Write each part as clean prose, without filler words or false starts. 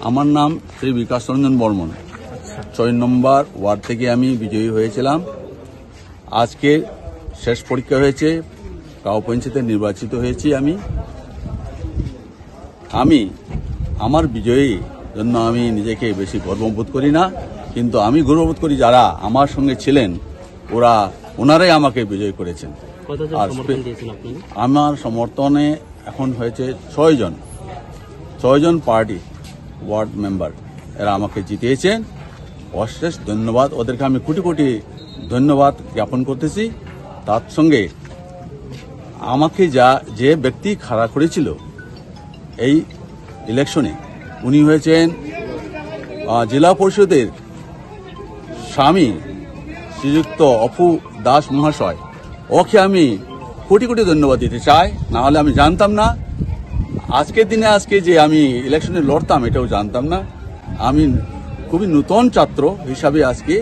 আমার নাম শ্রী বিকাশ রঞ্জন বর্মন। 6 নম্বর ওয়ার্ড থেকে আমি বিজয়ী হয়েছিলাম। আজকে শেষ পরীক্ষা হয়েছে, গাঁও পঞ্চায়েতে নির্বাচিত হয়েছি। আমি আমার বিজয়ী জন্য আমি নিজেকে বেশি গর্ববোধ করি না, কিন্তু আমি গর্ববোধ করি যারা আমার সঙ্গে ছিলেন ওনারাই আমাকে বিজয়ী করেছেন। আর আমার সমর্থনে এখন হয়েছে 6 জন পার্টি ওয়ার্ড মেম্বার, এরা আমাকে জিতিয়েছেন। অশেষ ধন্যবাদ ওদেরকে, আমি কোটি কোটি ধন্যবাদ জ্ঞাপন করতেছি। তার সঙ্গে আমাকে যে ব্যক্তি খাড়া করেছিল এই ইলেকশনে, উনি হয়েছেন জেলা পরিষদের স্বামী শ্রীযুক্ত অপু দাস মহাশয়। ওকে আমি কোটি কোটি ধন্যবাদ দিতে চাই, না হলে আমি জানতাম না আজকের দিনে যে আমি ইলেকশনে লড়তাম, এটাও জানতাম না। আমি খুবই নতুন ছাত্র হিসাবে আজকে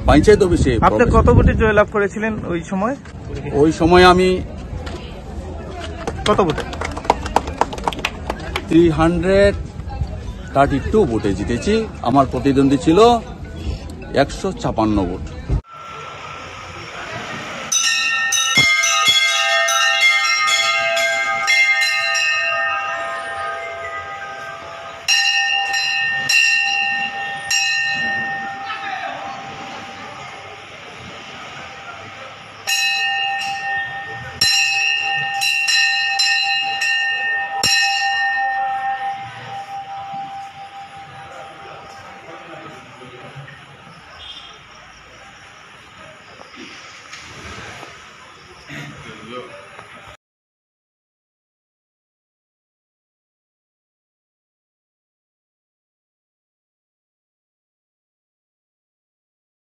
পঞ্চায়েত অফিসে। আপনি কত ভোটে জয়লাভ করেছিলেন ওই সময়? ওই সময় আমি কত ভোটে? 332 ভোটে জিতেছি। আমার প্রতিদ্বন্দ্বী ছিল 156 ভোট।